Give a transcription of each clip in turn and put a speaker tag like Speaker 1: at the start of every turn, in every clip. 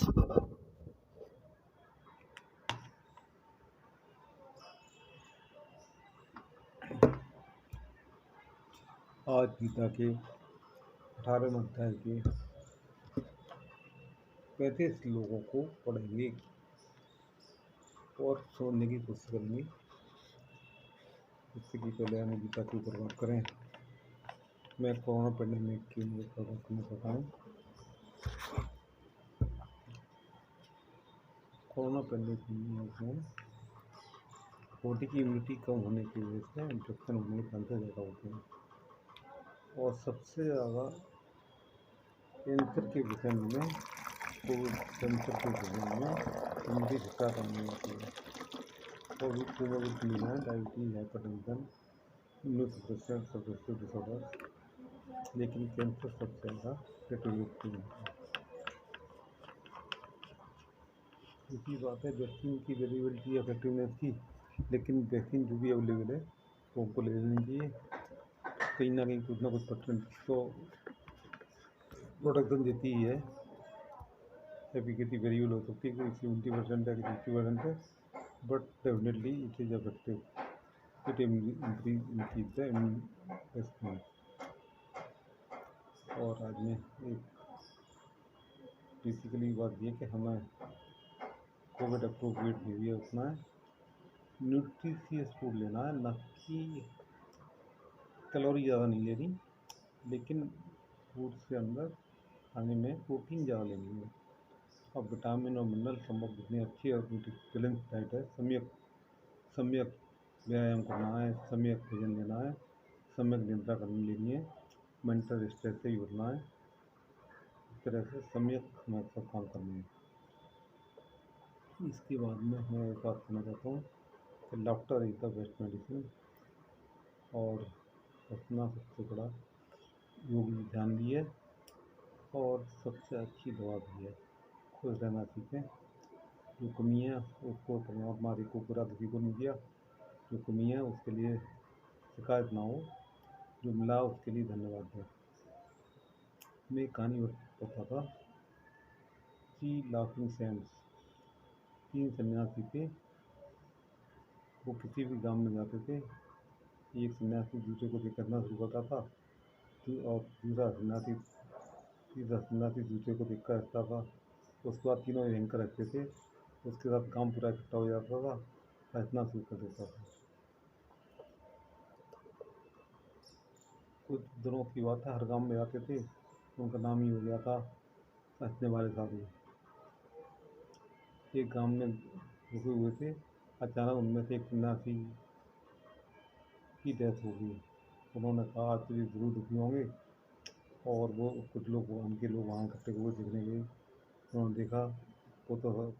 Speaker 1: आज गीता के 18वें अध्याय के 35 श्लोकों को पढ़ेंगे और समझने की कोशिश करेंगे। इससे कि पहले हमें गीता के ऊपर बात करें। मैं कोरोना पेंडेमिक के लिए बात करना चाहता हूँ। कोरोना पेंडेमिक में बॉडी की इम्यूनिटी कम होने की वजह से इन्फेक्शन होने के चांसेस ज़्यादा होते हैं और सबसे ज़्यादा कैंसर के विषय में कोविड कैंसर के विषय में इम्यूनिटी शिक्षा करनी होती है और भी कोमोबिडिटी है, diabetes, hypertension, immunosuppression, suppressive disorder, लेकिन कैंसर सबसे ज़्यादा फेटेलिटी है। दूसरी बात है वैक्सीन की वेरिएबिलिटी इफेक्टिवनेस की, लेकिन वैक्सीन जो भी अवेलेबल है वो हमको ले लेनी चाहिए। कहीं ना कहीं कुछ ना कुछ परसेंट तो प्रोटेक्शन देती ही है। एफिकेसी वेरिएबल हो सकती है, कि 70% है कि 60% है, but definitely it is effective. It increase the immune response. और आज में एक बेसिकली बात ये कि हमें कोविड अप्रोप्रिएट बिहेवियर रखना है, न्यूट्रिशियस फूड लेना है, न कि कैलोरी ज़्यादा नहीं लेनी, लेकिन फूड से अंदर खाने में प्रोटीन ज़्यादा लेनी है और विटामिन और मिनरल संभव जितनी अच्छी और बैलेंस डाइट है। सम्यक व्यायाम करना है, सम्यक भोजन लेना है, सम्यक निद्रा करनी लेनी है, मेंटल स्ट्रेस से ही बचना है। इस तरह से सम्यक हमें सब काम करना है। इसके बाद में मैं एक बात कहना चाहता हूँ कि doctor is the best medicine और अपना सबसे बड़ा योग ध्यान भी है और सबसे अच्छी दवा भी है। खुश रहना सीखें। जो कमी है उसको परमात्मा को पूरा किसी को नहीं दिया, जो कमी है उसके लिए शिकायत ना हो, जो मिला उसके लिए धन्यवाद दें। मैं एक कहानी बताता था। 3 लाफिंग सैंड्स, 3 सन्यासी थे। वो किसी भी गांव में जाते थे। एक सन्यासी दूसरे को देख करना शुरू करता था और तीसरा सन्यासी दूसरे को देख कर हंसता था। उसके बाद तीनों भयंकर रखते थे। उसके साथ काम पूरा इकट्ठा हो जाता था, हंसना शुरू कर देता था। कुछ दिनों की बात है, हर गांव में जाते थे, उनका नाम ही हो गया था हंसने वाले साधु। एक गांव में रुके हुए थे, अचानक उनमें से एक सन्यासी की डेथ हो गई। उन्होंने कहा आज तो जरूर दुखी होंगे और वो कुछ लोग उनके लोग वहाँ इकट्ठे हुए देखने गए। उन्होंने देखा वो तो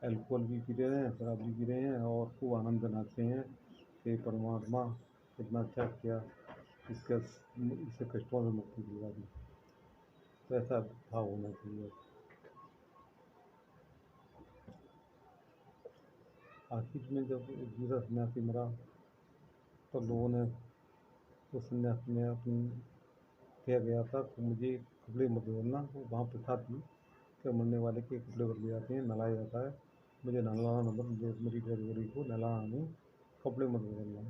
Speaker 1: अल्कोहल भी पी रहे हैं, शराब भी पी रहे हैं और खूब आनंद मनाते हैं कि परमात्मा इतना अच्छा किया, इससे कष्टों से मुक्ति दिला दी। तो ऐसा भाव होना चाहिए। आखिर में जब दूसरा सन्यासी मरा तो लोगों ने उस सन्यासी ने अपनी कह गया था कि मुझे कपड़े मत बदलना। वो वहाँ प्रथा थी कि मरने वाले के कपड़े बदले जाते हैं, नहलाया जाता है। मुझे नहलाना मत, मेरी डेड बॉडी को नहलाना नहीं, कपड़े मत बदलना।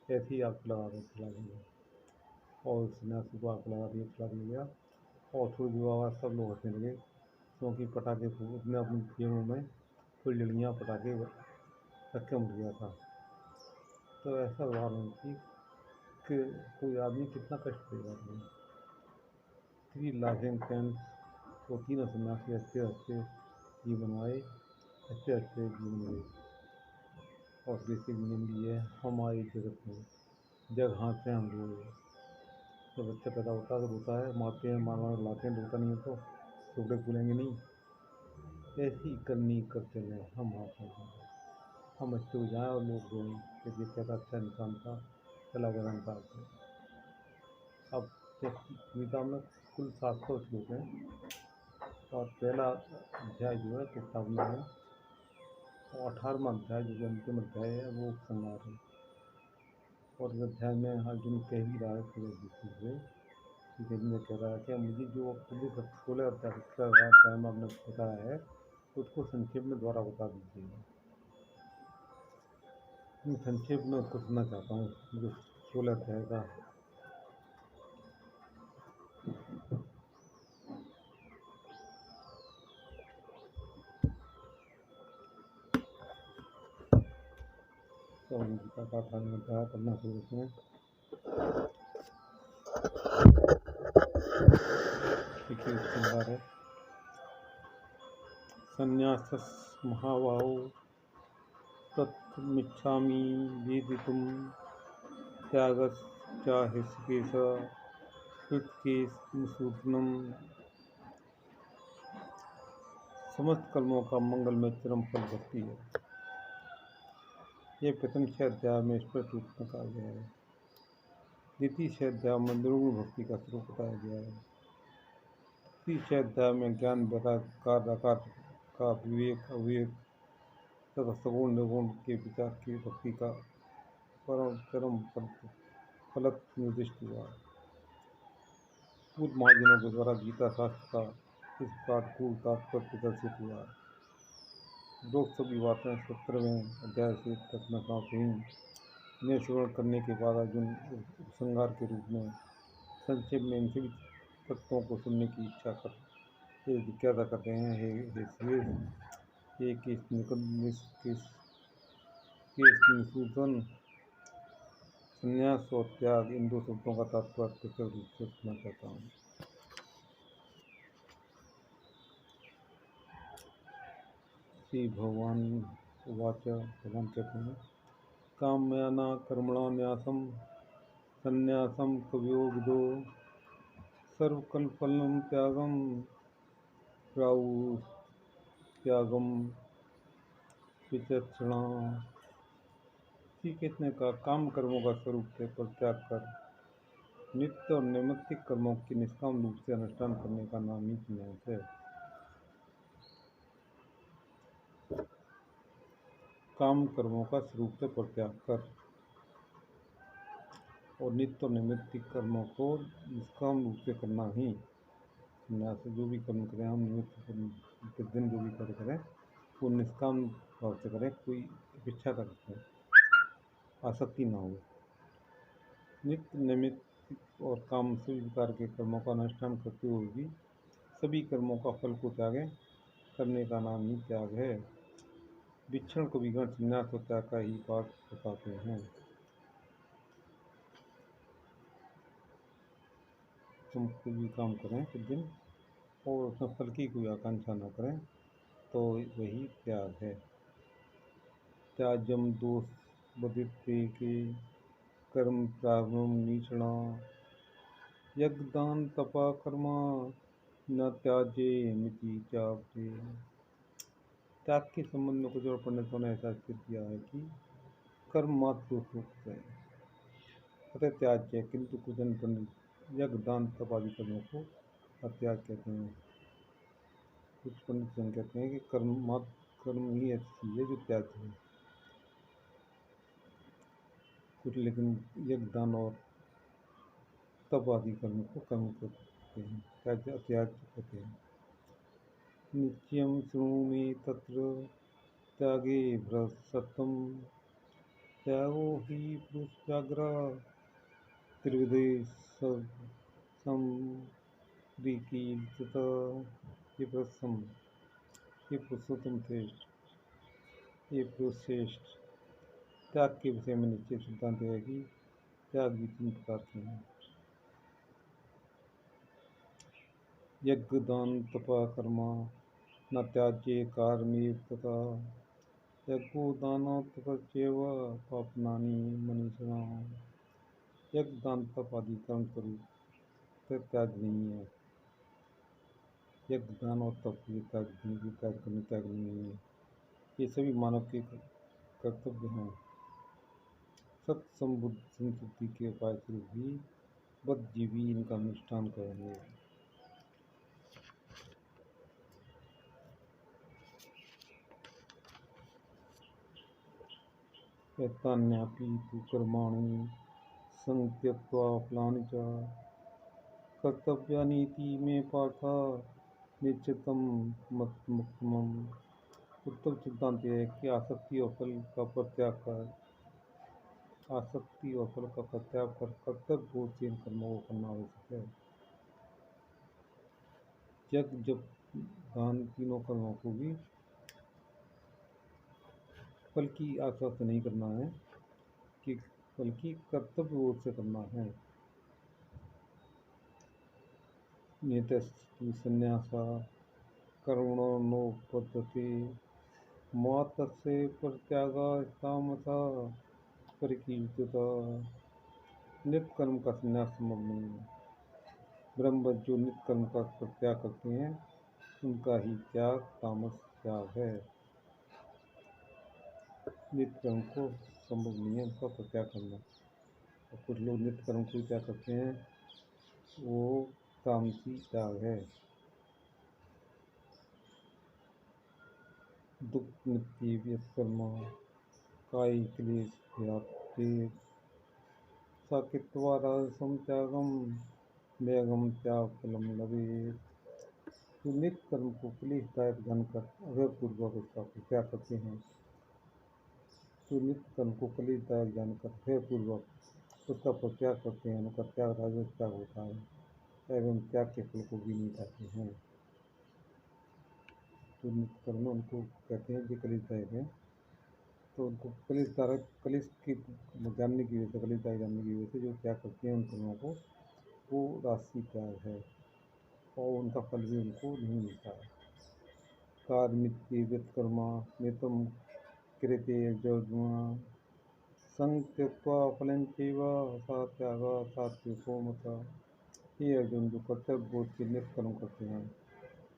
Speaker 1: ऐसे ही आग लगा कर चला गया और सन्यासी को आग लगा दिया, चला गया। और थोड़ी देर बाद सब लोग हंसने लगे क्योंकि पटाखे उसने अपनी जेबों में फुलझड़ियाँ पटाखे रख के मर गया था। तो ऐसा उदाहरण थी कि कोई आदमी कितना कष्ट देगा तुम्हें। 3 लाफिंग फ्रेंड्स, वो तीनों सन्यासी हंसते हंसते जीवन आए, हंसते हंसते जीवन गए। और बेसिक मीनिंग भी है हमारी जगत में, जग हाथ से हम लोग। जब बच्चा पैदा होता है तो रोता है, मारते हैं, मार मार लाते हैं, रोता नहीं है तो टुकड़े फूलेंगे नहीं। ऐसी करनी कर चले हम हाथ में, हम अच्छे हो जाएँ और लोग रोएं कि ये कैसा अच्छा इंसान था, चला गया इंसान से। अब गीता में कुल 700 श्लोक हैं और पहला अध्याय जो है किताब में है और 18वां अध्याय जो कि अंतिम अध्याय है वो उपसंहार है। और इस अध्याय में अर्जुन कह ही रहा है पूरे विश्व से जिनमें कह रहा है कि मुझे जो पुलिस 16 अध्याय में आपने बताया है उसको संक्षेप में दोबारा बता दीजिएगा। मैं संक्षेप में उसको सुनना चाहता हूँ जो 16 अध्याय का। तो गीता का 18वां अध्याय पढ़ना शुरू करें। देखिए उसके बाद है संन्यासस् महाबाहो तत्मिच्छामि वेदितुं त्यागश्च हृषिकेश कृतकेशमसूदनम्। समस्त कर्मों का मंगल में चरम फल भक्ति है। यह प्रथम 6 अध्याय में स्पष्ट रूप में कहा गया है। द्वितीय 6 अध्याय में निर्गुण भक्ति का स्वरूप बताया गया है। तृतीय 6 अध्याय में ज्ञान कार्य का विवेक अविवेक तथा सगुण निर्गुण के विचार की भक्ति का परम चरम फलक निर्दिष्ट हुआ। पूर्व महाजनों के द्वारा गीता शास्त्र का इस पाठपूर्ण तात्पर्य प्रदर्शित हुआ। लोग सभी बातें 17वें अध्याय से तक न समाप्त हुई। इन्हें श्रवण करने के बाद अर्जुन उपसंहार के रूप में संक्षेप में इन सभी तत्वों को सुनने की इच्छा कर जिज्ञासा करते हैं। हे निसूदन, संन्यास और त्याग इन दो शब्दों का तात्पर्य प्रत्यक्ष रूप से सुनना चाहता हूँ। श्री भगवान उवाच, भगवान कहते हैं काम्याना कर्मणा न्यासम संन्यासम कवियो विदो सर्वकल्पलम त्यागम प्राहु त्यागम विचक्षणा। श्री कृष्ण का काम कर्मों का स्वरूप से परित्याग कर नित्य और नैमित्तिक कर्मों की निष्काम रूप से अनुष्ठान करने का नाम ही संन्यास है। काम कर्मों का स्वरूप से परित्याग कर और नित्य और नैमित्तिक कर्मों को निष्काम रूप से करना ही संन्यास है। जो भी कर्म करें हम निमित्त दिन जो भी कार्य करें वो निष्काम भाव से करें, कोई अपेक्षा का करें, आसक्ति ना हो। नित्य नैमित्तिक और काम सभी प्रकार के कर्मों का अनुष्ठान करते हुए भी सभी कर्मों का फल को त्यागें करने का नाम ही त्याग है। विक्षण कविगण संन्यास और त्याग का ही बात बताते हैं। तुम कोई भी काम करें कुछ दिन और उसमें फल की कोई आकांक्षा न करें तो वही त्याग है। त्याज्यम दोष बदित्ते के कर्म प्रारंभ नीचणा यज्ञदान तपा कर्मा न त्याजे मिति चापते। त्याग के संबंध में कुछ और पंडितों ने ऐसा स्थिर किया है कि कर्म मात्र दोष है अतः त्याज्य, किंतु कुछ अन्य पंडित यज्ञ दान तप आदि कर्मों को अत्याग कहते हैं। कुछ पंडित जन कहते हैं कि कर्म ही ऐसी चीज है जो त्याज्य है। कुछ लेकिन यज्ञ दान और तप आदि कर्म को कर्म कहते हैं, त्याज्य अत्याज्य कहते हैं। नित्यम शृणु मे तत्र त्यागे भ्रसत्तम त्यागो हि पुरुष व्याघ्र त्रिविधे संप्रीकीर्तित। ये पुरुषोत्तम श्रेष्ठ, ये पुरुष श्रेष्ठ, त्याग के विषय में निश्चित सिद्धांत है कि त्याग भी 3 प्रकार के हैं। यज्ञ दान तपा कर्मा न त्याज्ये कार्यमेव तथा यज्ञो दानो तपस्यैव पापनानि मनीषिणा। यज्ञ दान तप आदि कर्म स्वरूप त्याग नहीं है। यज्ञ दान और तप ये त्याग नहीं है। ये सभी मानव के कर्तव्य हैं। सत्संबुद्ध संतुष्टि के उपाय स्वरूप भी बद्धजीवी इनका अनुष्ठान करेंगे। एतान्यापि तु कर्माणि संत्यक्त्वा फलानि च कर्तव्यानीति में पार्था निश्चितम मतमुक्तमम। उत्तम सिद्धांत यह है कि आसक्ति और फल का परित्याग कर कर्तव्य बोधहीन कर्मों को करना आवश्यक है। यज्ञ, जप, दान तीनों कर्मों को भी फल की आशा से नहीं करना है कि बल्कि कर्तव्य बोध से करना है। नियतस्तु संन्यासा कर्मणोपपद्यते मा तस्य परित्यागा तामसा परिकीर्तिता। नित्य कर्म का संन्यास संभव नहीं है। ब्रह्मवत जो नित्य कर्म का परित्याग करते हैं उनका ही त्याग तामस त्याग है। नित्य कर्म को संभव नहीं है उनका परित्याग करना। और कुछ लोग नित्य कर्म को त्याग करते हैं, वो तामसी त्याग है। दुख नित्य व्यत्कर्मा कायी क्लेश व्याप्ते साकित्वा राजसम त्यागम नैगम त्याग फलम लभेत। जो नित्य कर्म को क्लेशदायक जानकर अभयपूर्वक उसका परित्याग करते हैं, जो नित्य कर्म को क्लेशदायक जानकर भयपूर्वक उसका परित्याग करते हैं, उनका त्याग राजस त्याग होता है एवं त्याग के फल को भी नहीं पाते हैं। जो नित्य कर्म उनको कहते हैं कि क्लेशदायक है, तो उनको क्लेश की जानने की वजह से, क्लेशदायक जानने की वजह से जो त्याग करते हैं उन कर्मों को, वो राशि त्याग है और उनका फल भी उनको नहीं मिलता है। कार्मित्य व्यत्कर्मा नितम कृते यज्ञ संग त्यक्त्वा फलं चैव सा त्यागा सात्विको मतः। हे अर्जुन, जो कर्तव्य बोध के नित्य कर्म करते हैं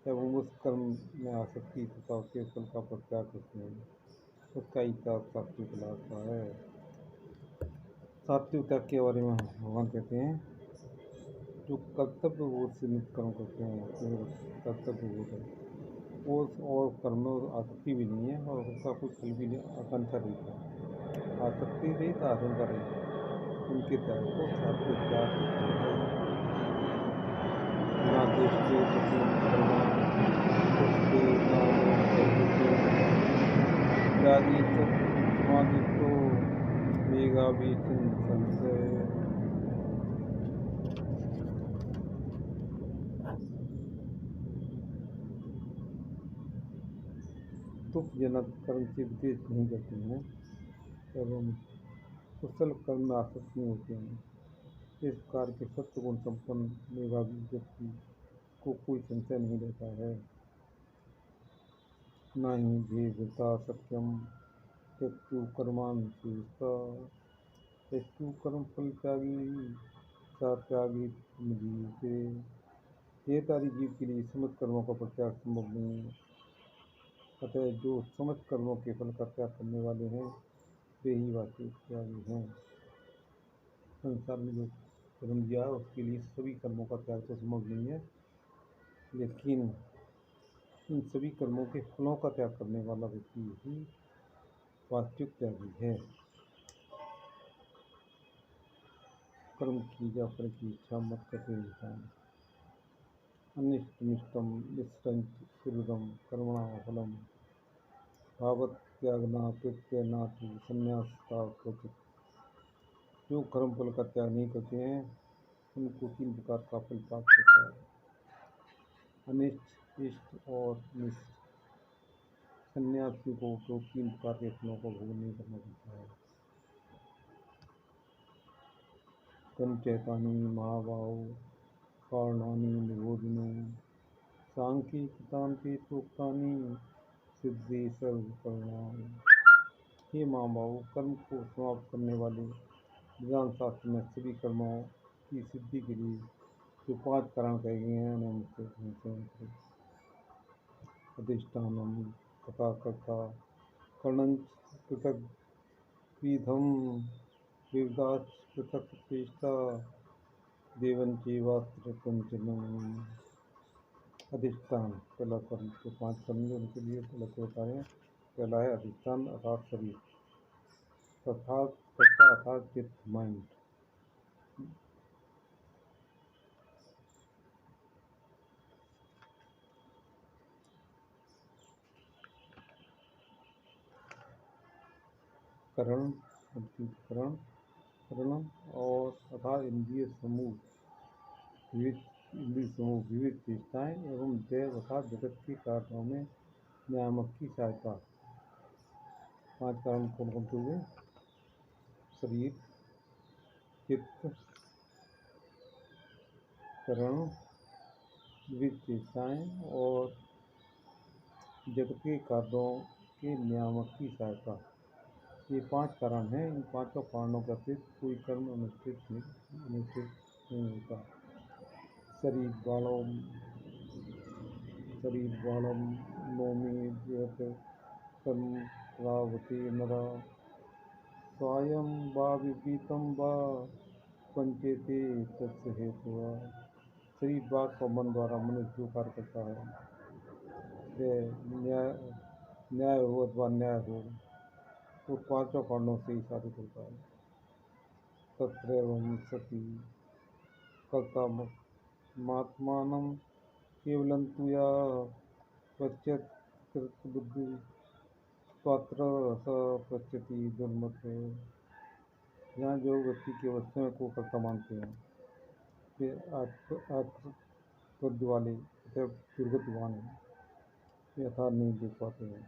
Speaker 1: एवं उस कर्म में आसक्ति तथा उसके फल का परित्याग करते हैं, उसका ही त्याग सात्विक कहलाता है। सात्विक त्याग के बारे में भगवान कहते हैं, जो कर्तव्य बोध से नित्य कर्म करते हैं, कर्तव्य बोध है वो, और कर्म में आसक्ति भी नहीं है और उसका कोई फल भी नहीं, आकांक्षा रहित है, आसक्ति रहित, आशंका रहित, उनके त्याग को सात्विक त्याग कहते हैं। ना दृष्टि त्यागी समादितो मेघा भी संशय। दुखजनक कर्म से विदेश नहीं करते हैं एवं कुशल कर्म में आसक्त नहीं होते हैं। इस प्रकार के सत्य गुण संपन्न मेधावी व्यक्ति को कोई संशय नहीं रहता है। न ही भेदता सत्यम त्यक्तु कर्मान त्यक्तु कर्म फल त्यागी सा त्यागी से। ये तारी जीव के लिए समस्त कर्मों का परित्याग संभव नहीं है। अतः जो समस्त कर्मों के फल का त्याग करने वाले हैं वे ही वास्तविक त्यागी हैं। संसार में जो जन्म दिया है उसके लिए सभी कर्मों का त्याग तो संभव नहीं है, लेकिन इन सभी कर्मों के फलों का त्याग करने वाला व्यक्ति ही वास्तविक त्यागी है। कर्म की जा फल की इच्छा मत करते इंसान अनिष्टमिष्टम निष्ठंच सुहृदम कर्मणा फलम भावत त्यागना प्रत्ययना तो संन्यास का क्वचित। जो कर्म फल का त्याग नहीं करते हैं उनको 3 प्रकार का फल प्राप्त होता है, अनिष्ट, इष्ट और निष्ठ। संन्यासी को तो 3 प्रकार के फलों को भोग नहीं करना पड़ता है। पंचैतानि महाबाहो कारणानि निबोधिनो सांख्ये कृतान्ते प्रोक्तानि सिद्धि सर्वकरणानि। हे महाबाहो, कर्म को समाप्त करने वाले वेदांत शास्त्र में सभी कर्मों की सिद्धि के लिए जो 5 कारण कहे गए हैं उन्हें मुझसे अनुसरण करें। अधिष्ठानम कथा कर्ता कर्णंच पृथक विधम विविधाच पृथक चेष्टा देवन चैवास्त्र कंचनम। अधिष्ठान पहला कर्म, जो 5 कर्म जो उनके लिए पहले को बता रहे हैं। पहला है अधिष्ठान अर्थात शरीर, अर्थात कर्ता अर्थात चित्त माइंड। करण, अंतःकरण, करण और तथा इंद्रिय समूह चेष्टाएं एवं देह तथा जगत के कारणों में नियामक की सहायता। 5 कारण कौन कौन से हुए? शरीर, चित्त, करण, विविध चेष्टाएं और जगत के कार्यों के नियामक की सहायता। ये 5 कारण हैं। इन 5 कारणों का अतिरिक्त कोई कर्म अनुष्ठित नहीं होता। शरीर बाणम नोमि जयत कर्म रावती नरा स्वायं वा विपरीतम वा पंचेते तस्य हेतुआ। शरीर वाक और मन द्वारा मनुष्य जो कार्य करता है, न्याय हो अथवा अन्याय हो, तो 5 कारणों से ही साबित होता है। तत्रैवं सति कर्ता मात्मानं केवलं तु या पश्यत् कृतबुद्धि पात्र स पश्यति दुर्मते। यहाँ जो व्यक्ति केवल स्वयं को कर्ता मानते हैं, वे आत्मबुद्धि वाले दुर्गतिवान हैं, यथार्थ नहीं देख पाते हैं।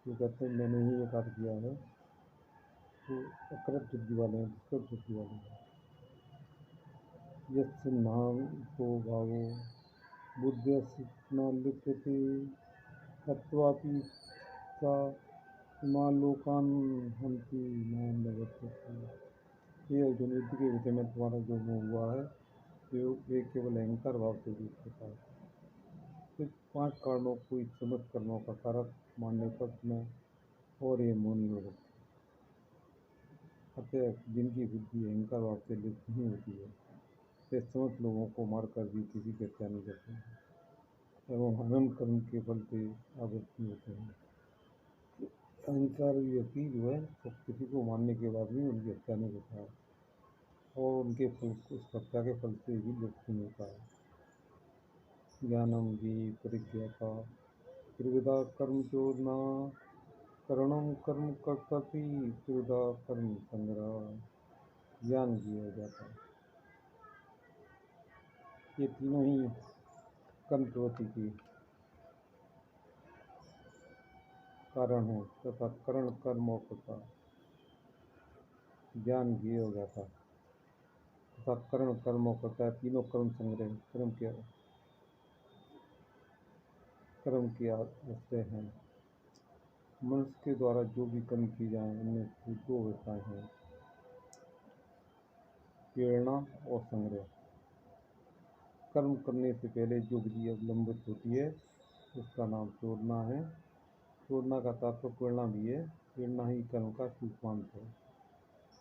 Speaker 1: जो कहते हैं मैंने ही ये कार्य किया है, तो अकृत बुद्धि वाले हैं, दुष्कृत बुद्धि वाले हैं। यस्य नान्तो भावो बुद्ध्यस्य न लिप्यते अत्वापि सा इमान् लोकान् हन्ति न निवर्तते। ये अर्जुन युद्ध के विषय में तुम्हारा जो मोह हुआ है, वे केवल अहंकार भाव से दूर होता है। तो 5 कारणों को इस समस्त कर्मों का कारक मानने पर तुम्हें और ये मोह नहीं हो सकता। अतः जिनकी बुद्धि अहंकार भाव से लिप्त नहीं होती है, वे समस्त लोगों को मारकर भी किसी की हत्या नहीं करते हैं एवं अनंत कर्म के फल से आवृत्त नहीं होते हैं। अहंकार व्यक्ति जो है, तो किसी को मारने के बाद भी उनकी हत्या नहीं होता है और उनके फल उस हत्या के फल से भी लिप्त नहीं होता है। ज्ञानम भी परिज्ञाता त्रिविधा कर्म चोदना करणम कर्म कर्तव्य त्रिविधा कर्म संग्रह। ज्ञान भी हो जाता है। ये तीनों ही कर्म प्रवृत्ति के कारण है तथा करण, कर्म और कर्ता। ज्ञान भी हो जाता है तथा करण, कर्म और कर्ता, तीनों कर्म संग्रह कर्म के आश्रय हैं। मनुष्य के द्वारा जो भी कर्म की जाए, उनमें 2 अवस्थाएं हैं, प्रेरणा और संग्रह। कर्म करने से पहले जो विधि अवलंबित होती है, उसका नाम प्रेरणा है। प्रेरणा का तात्पर्य प्रेरणा भी है। प्रेरणा ही कर्म का सूक्ष्मांत है,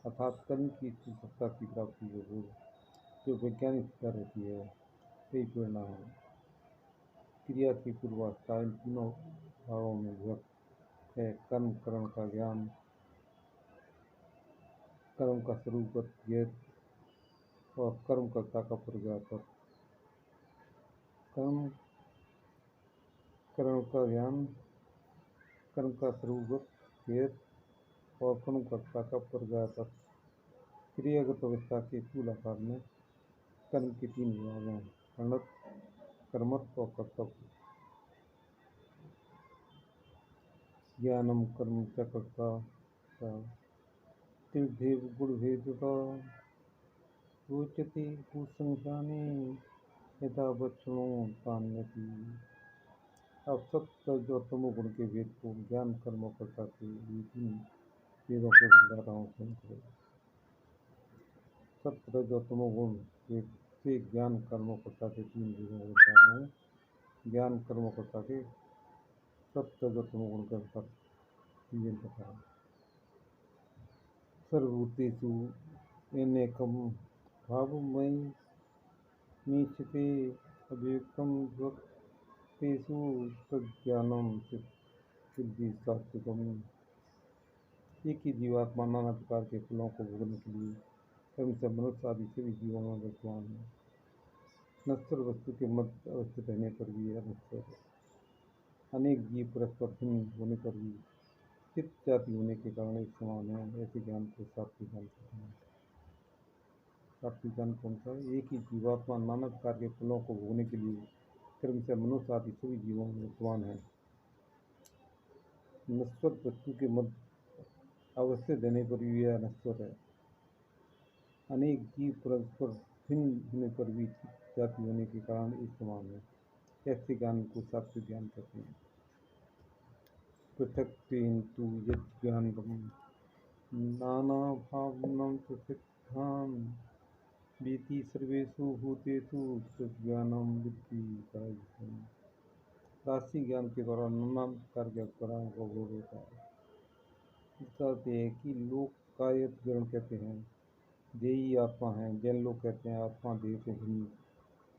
Speaker 1: अर्थात कर्म की सत्ता की प्राप्ति जो वैज्ञानिक सत्ता रहती है, वही प्रेरणा है। क्रिया की पूर्वावस्था इन तीनों भावों में विभक्त है। कर्म, करण का ज्ञान, कर्म का स्वरूपगत ज्ञेय और कर्मकर्ता का प्रज्ञापक। कर्म, करण का ज्ञान, कर्म का स्वरूपगत ज्ञेय और कर्मकर्ता का प्रज्ञापक। क्रियागत अवस्था के स्थूल आकार में कर्म के 3 विभाग हैं, करणत, कर्मठ और कर्तव्य। ज्ञानम कर्म च कर्ता त्रिविधेव गुणभेदता रोचते कुसंख्याने यथा बच्चों तान्यति। अब सत्य जो तमोगुण के भेद को ज्ञान, कर्म और कर्ता के 3 भेदों को बता रहा हूँ। सत्य जो तमोगुण से ज्ञान, कर्म और कर्ता के 3 भेदों को बता रहा हूँ। ज्ञान, कर्म और कर्ता के सत्य जो तमोगुण के अनुसार चीजें बता रहा हूँ। सर्वभूतेषु अनेकम भावमयी मीक्षते अव्यक्तं भक्तेषु तज्ज्ञानं सिद्धि सात्विकम्। एक ही जीवात्मा नाना प्रकार के फलों को भोगने के लिए कर्म से मनुष्य आदि सभी जीवों में वर्तमान है। नश्वर वस्तु के मध्य अवस्थित रहने पर भी यह नश्वर है। अनेक जीव परस्पर भिन्न होने पर भी चित्त जाति होने के कारण एक समान है, ऐसे ज्ञान को सात्विक ज्ञान कहते हैं। सात्विक ज्ञान कौन सा है? एक ही जीवात्मा नाना प्रकार के फलों को भोगने के लिए क्रम से मनुष्य आदि सभी जीवों में विद्यमान है। नश्वर वस्तु के मध्य अवश्य देने पर भी यह नश्वर है। अनेक जीव परस्पर भिन्न होने पर भी चित्त जाति होने के कारण एक समान है, ऐसे ज्ञान को सात्विक ज्ञान कहते हैं। पृथक्त्वेन तु यज्ज्ञानं नानाभावं प्रसिद्धं वेति सर्वेषु भूतेषु तज्ज्ञानं विद्धि परायणम्। राशि ज्ञान के द्वारा नाना प्रकार के अक्षरों का बोध होता है। इसका अर्थ है कि लोग कायत ग्रहण कहते हैं देही आत्मा है, जैन लोग कहते हैं आत्मा देह से भिन्न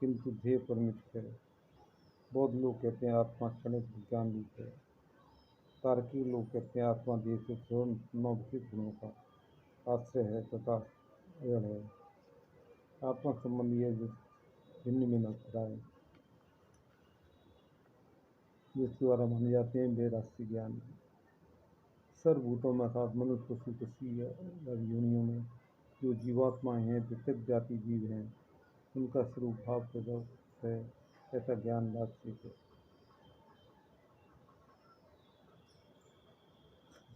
Speaker 1: किंतु देह परमित है। बौद्ध लोग कहते हैं आत्मा क्षणिक विज्ञान रूप है। तार्किक लोग कहते हैं आत्मा देह से स्वयं नौविक गुणों का आश्रय है तथा अजड़ है। आत्मा संबंधी है जो भिन्न में न कराए, जिसके द्वारा माने जाते हैं वे राष्ट्रीय ज्ञान। सर्वभूतों में अर्थात मनुष्य पशु पक्षी योनियों में जो जीवात्माएं हैं, पृथक जाति जीव हैं, उनका स्वरूप भाव प्रदर्शित है, ऐसा ज्ञान राष्ट्रीय है।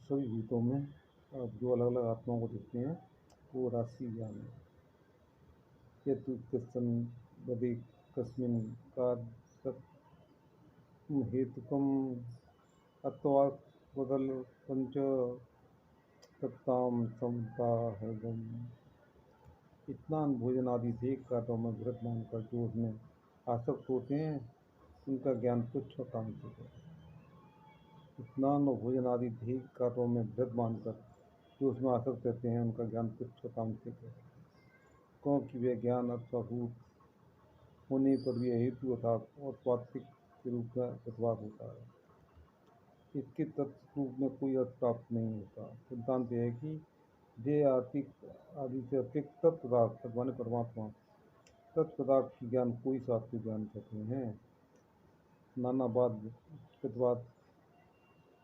Speaker 1: सभी भूतों में जो अलग अलग आत्माओं को देखते हैं वो राष्ट्रीय ज्ञान है। यत्तुत्कर्षन् वदे कस्मिन् कार्य हेतुकम् अत्वात्मबलपञ्च तत्तां समताहृदम्। स्नान भोजन आदि देख कार्यों में व्रत मानकर जो उसमें आसक्त होते हैं उनका ज्ञान तुच्छ और तामसिक है। स्नान और भोजन आदि देह कार्यों में व्रत मानकर जो उसमें आसक्त रहते हैं उनका ज्ञान तुच्छ और तामसिक है, क्योंकि वे ज्ञान अर्थभूत होने पर भी हेतु अर्थात और स्वात्विक के रूप में प्रतिभाग होता है। इसके तत्व रूप में कोई अर्थ प्राप्त नहीं होता। सिद्धांत यह है कि देह आर्थिक आदि से अतिरिक्त तत्पदार्थ माने परमात्मा तत्पदार्थ की ज्ञान कोई सात्विक ज्ञान कहते हैं। नानावाद प्रतिवाद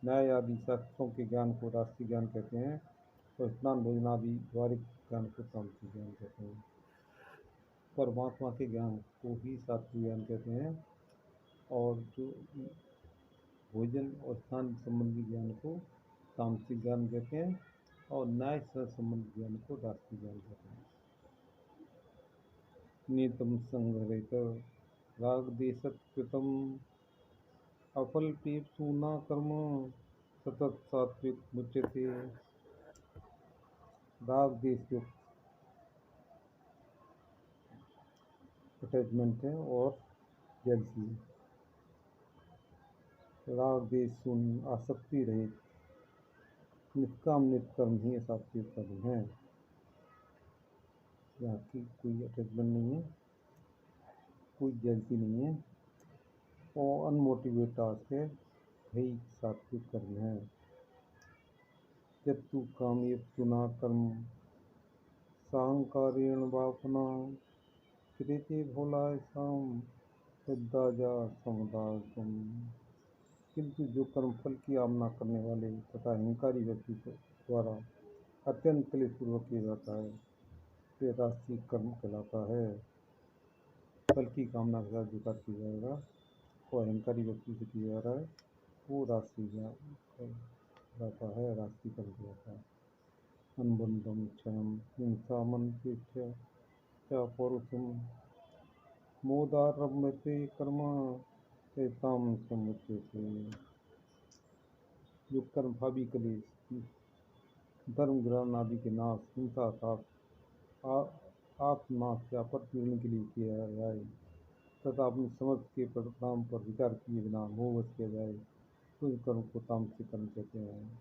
Speaker 1: न्याय आदि शास्त्रों के ज्ञान को राष्ट्रीय ज्ञान कहते हैं और स्नान भोजन आदि व्यवहारिक ज्ञान को तामसिक ज्ञान कहते हैं। परमात्मा के ज्ञान को ही सात्विक ज्ञान कहते हैं और जो भोजन और स्नान संबंधी ज्ञान को तामसिक ज्ञान कहते हैं और न्याय से संबंधित ज्ञान को राष्ट्रीय ज्ञान कहते हैं। नीतम संग्रहित राग देशकृतम अफलपेप्सुना कर्म सतत सात्विक मुच्यते। राग देश युक्त अटैचमेंट है और जेलसी। राग देश शून्य आसक्ति रहित निष्काम निष्कर्म ही सात्विक कर्म है। यहाँ की कोई अटैचमेंट नहीं है, कोई जेलसी नहीं है और अनमोटिवेटेड टास्क है, यही सात्विक कर्म है। यत्तु कामयेप्सुना कर्म साहंकारेण वापना क्रियते भोलायसाम श्रद्धाजा समुदायकम। किंतु जो कर्म फल की कामना करने वाले तथा अहंकारी व्यक्ति द्वारा अत्यंत क्लेशपूर्वक किया जाता है वे राष्ट्रीय कर्म कहलाता है। फल की कामना के साथ जो कार्य किया जाएगा वो अहंकारी व्यक्ति से किया जा रहा है वो राष्ट्रीय कहलाता है, राष्ट्रीय कर्म कहलाता है। अनुबंधम क्षयम हिंसा मंत्रित्य च पौरुषम मोदारम्भते कर्म तेषां समुच्यते। जो कर्म भावी कलेश धर्म ग्रहण आदि के नाश हिंसा अर्थात आत्मनाश या प्रतिपूर्ण के लिए किया जाए तथा अपनी समझ के परिणाम पर विचार किए बिना मोहवश किया जाए तो इस कर्म को तामसिक कर्म कहते हैं।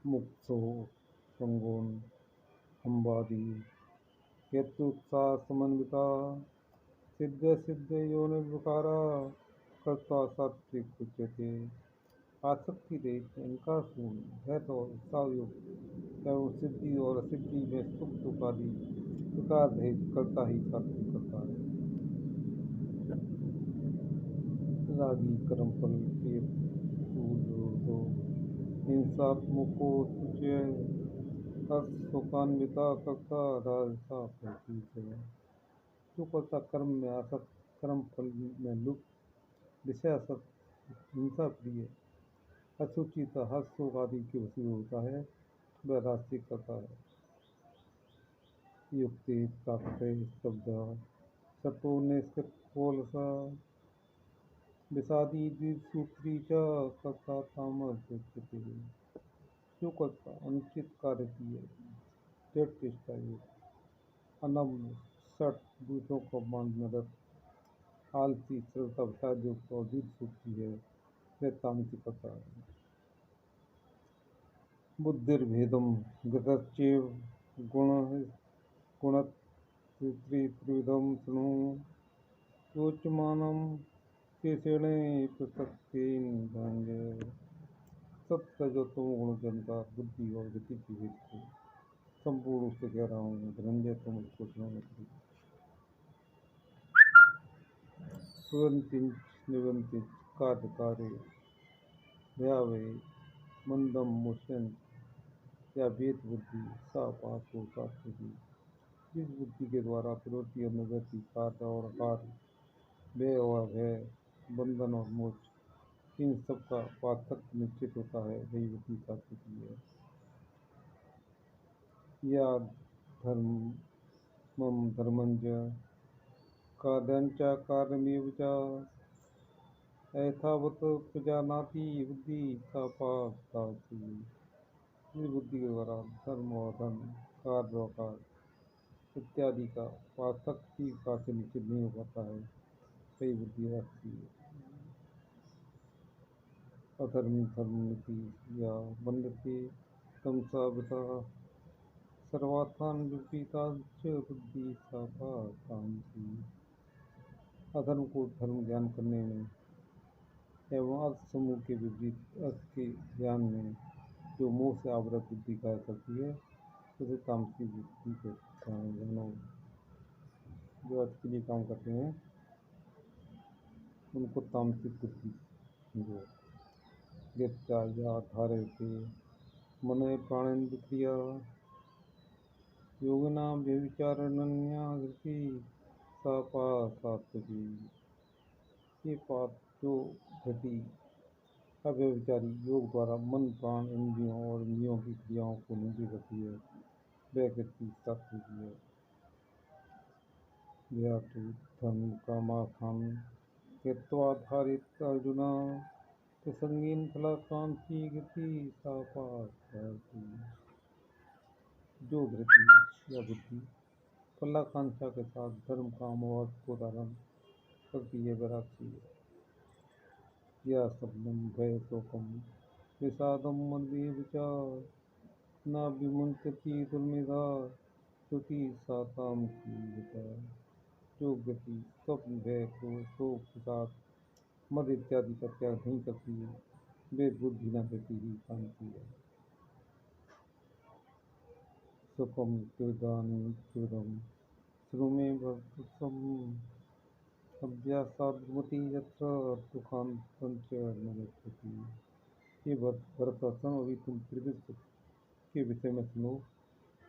Speaker 1: मुक्तो संगोन संवादी हेतुत्साह समन्विता सिद्ध सिद्ध योनिर्विकारा कर्ता सात्विक उच्यते। आसक्ति रहित अहंकार शून्य है तो उत्साहयुक्त एवं सिद्धि और असिद्धि में सुख दुख आदि विकार रहित कर्ता ही सात्विक करता है। रागी कर्म फल के हिंसात्मको तुच्य अर्थ शोकान्विता करता राजसा प्रतीत है। जो करता कर्म में आसक्त, कर्म फल में लुप्त, विषय असत, हिंसा प्रिय, असूचिता हर्ष शोक आदि के वशी होता है, वह राशि करता है। युक्ति प्राकृत स्तब्ध सटो निष्कृत कोलसा विषादी द्विसूत्री च कर्ता तामस उच्यते। जो करता अनुचित कार्य किए, दृढ़ चेष्टा युक्त, अनम्र, सट, दूसरों को बांधने रत, आलसी, सरलता विषाद युक्त और द्विसूत्री है, वह तामसिक करता है। बुद्धिर्भेदम गतश्चैव गुणत्रिविधं शृणु योच्यमानं शेषेण पृथक्त्वेन धनंजय। सत्य जो तुम गुण के अनुसार बुद्धि और गति की भेद को संपूर्ण रूप से कह रहा हूँ धनंजय, तुम उसको सुनो मत। सुवंतिंच निवंतिंच कार्य कार्य भयावहे मंदम मुष्यन या वेद बुद्धि सा पार्थो सात्विकी। जिस बुद्धि के द्वारा प्रवृत्ति और निवृत्ति, कार्य और अकार्य, व्यय और भय, बंधन और मोक्ष, इन सब का पार्थक्य निश्चित होता है, वही बुद्धि सात्विकी है। या धर्मम धर्मंच कार्यंच कार्यमेव च ऐथावत प्रजानाति बुद्धि सा पार्थासी। इस बुद्धि के द्वारा धर्म और धर्म, कार्य और कार्य इत्यादि का पार्थक्य ही प्रकार से निश्चित नहीं हो पाता है, कई बुद्धि रखती है। अधर्म धर्मनीति या बंधते तमसा विता सर्वार्थान विपरीताच बुद्धि सा पार्थासी। अधर्म को धर्म ज्ञान करने में एवं अर्थ समूह के विपरीत अर्थ के ज्ञान में जो मोह से आवृत बुद्धि कार्य करती है, उसे तामसिक बुद्धि कहते हैं। जानो, जो अर्थ के लिए काम करते हैं उनको तामसिक बुद्धि जो व्यक्ता या धारयते मन प्राणेन्द्र क्रिया योगिना व्यभिचारणन्या धृति सा पार्थासी। ये पाप जो धृति अव्यभिचारी योग द्वारा मन प्राण इंद्रियों और इंद्रियों की क्रियाओं को नियंत्रित करती है, वह कृति सात्विकी है। व्यातु धर्म कामार्थान कृत्वाधारित अर्जुना प्रसंगीन फलाकांक्षी गति सा पार्थासी। जो धृति या बुद्धि फलाकांक्षा के साथ धर्म काम और अर्थ को धारण करती है, वह राक्षसी है। या शब्दम भय शोकम विषादम मदेव च न विमुंचति दुर्मेधा श्रुति सा तामसी। जो गति स्वप्न भय क्रोध शोक विषाद मद इत्यादि का त्याग नहीं करती है, वे बुद्धि न गति ही तामसी है। सुखम त्रिदानी त्रिदम श्रुमे भक्तम अभ्यासाद्मति यत्र दुखांतंच न गच्छति। ये भरतर्षण, अभी तुम त्रिविध के विषय में सुनो।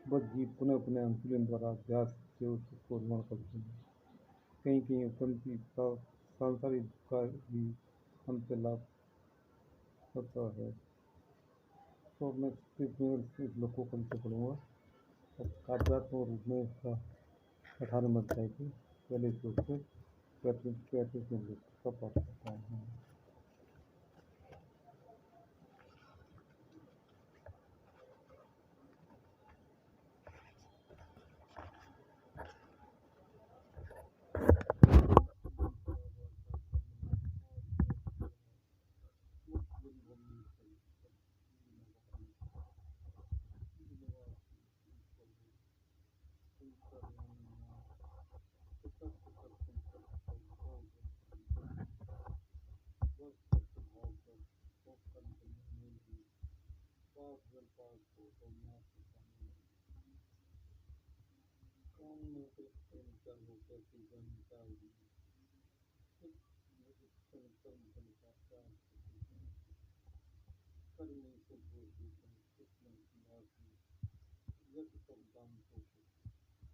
Speaker 1: बस जीव पुनः पुनः अनुशीलन द्वारा अभ्यास से उस सुख को ग्रहण करते हैं। कहीं कहीं उत्पत्ति का सांसारिक दुख का भी अंत लाभ होता है। तो मैं इस श्लोक को कल से पढ़ूंगा। काव्यात्मक रूप में इसका 18 अध्याय के पहले श्लोक से 35 में का पाठ करता हूँ। यज्ञ सब दान को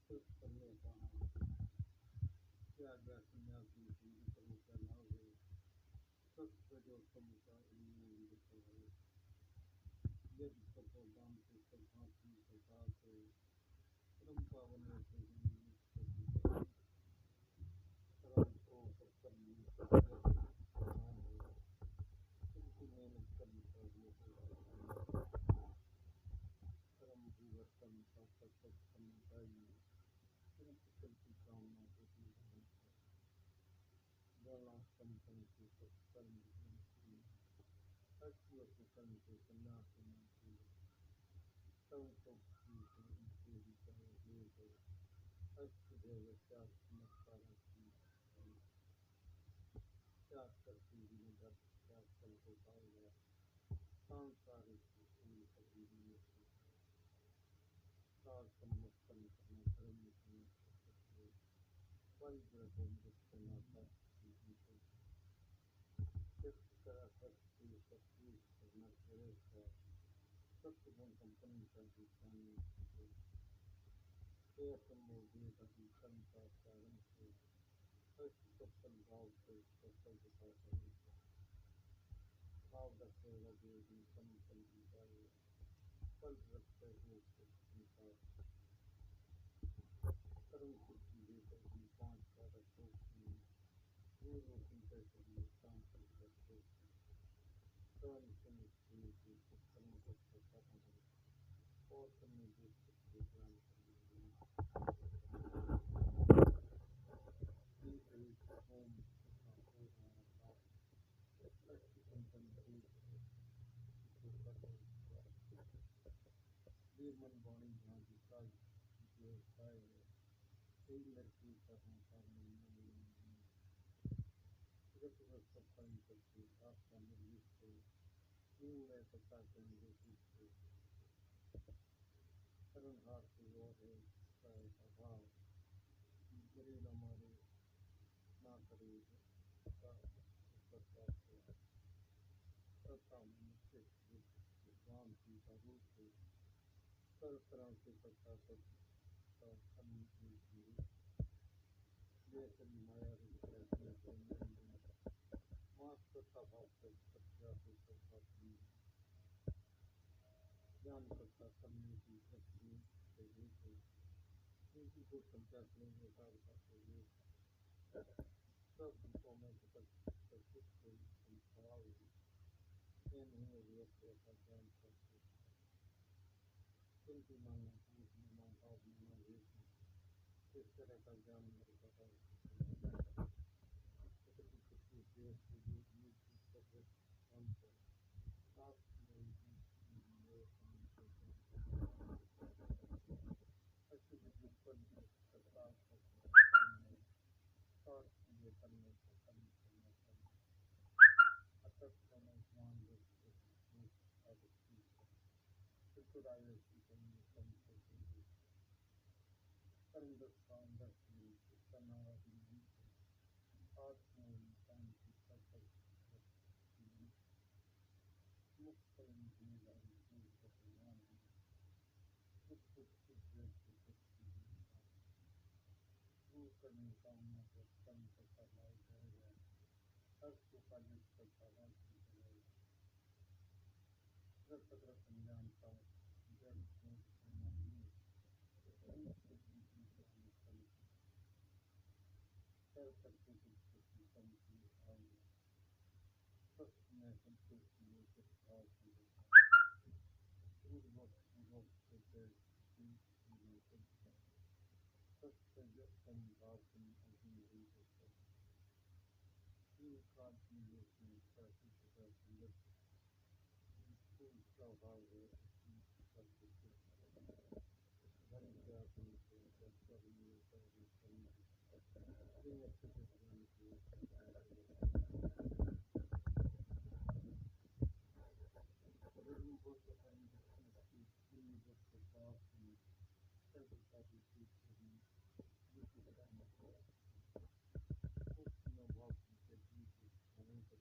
Speaker 1: सिर्फ करने का है। क्या गया सन्यासी हिंदू करो क्या लाभ है। सत्य जो समझा इनमें लिखा है। यज्ञ सब दान को सब भांति प्रकार से परम पावन है से ही परम को सत्संग में सत्य उनकी मेहनत करनी चाहिए परम परिवर्तन का सत्संग करना चाहिए उनकी चलती कामना को वर्णाश्रम के सत्कर्म अस्थियों के कर्म के सन्यास होना चाहिए कर्म को उनसे ही चाहिए अष्टदेव त्याग चमत्कार त्याग करके ही निडर त्याग फल को पाएगा सांसारिक फूल कभी नहीं सार सम्मत कर्म करना धर्म में करना पंच को मृत करना व्यक्त करा सकते सत्य करना श्रेष्ठ है सत्य गुण संपन्न चाहिए ज्ञानी संबोधि कभी कर्म का कारण से अष्ट सत्संग भाव से सत्संग का भाव रखते लगे संपन्न जाए फल रखते हुए संसार कर्म सिद्धि देकर भी पांच कारक होती गुरु की कैसे शांत करते कर्म से निश्चय की कर्म करते कर्म और करने के ज्ञान ओम अष्ट संपन्न ये मन वाणी ध्यान जिसका व्यवसाय है एक लड़की का संसार जगत सब कर्म करके आपका निर्मित है मैं सत्ता करेंगे से कर्म हाथ की ओर है अभाव गरीब हमारे ना करे सत्ता मनुष्य विद्वान की का रूप है सर्व तरह से सत्ता सबका कर्म की जैसे माया रूप मास सत्ता भाव से सत्या से सत्ता ज्ञान सत्ता करने की शक्ति से एक किसी को संख्या करेंगे सब रूपों में प्रकृति कोई संभाव ये नहीं है व्यक्ति ऐसा ज्ञान करते किंतु मानना मानना भाव मानना भेद इस तरह का ज्ञान मेरे पास प्रकृति देश के रूप में आप अच्छी उत्पन्न सत्ता और ये करने को करना चाहिए अतः में ज्ञान चतुराई की करने कर्म दस्तान दर्शन करना आत्म शांति सफल मुक्त करने कामना को कर्म करता जाएगा हर उपाय करता रक्त संज्ञान का जड़ कर सकते में संतुष्टि लेकर भाव पूर्वक सत्य भाव का भाव है धर्म के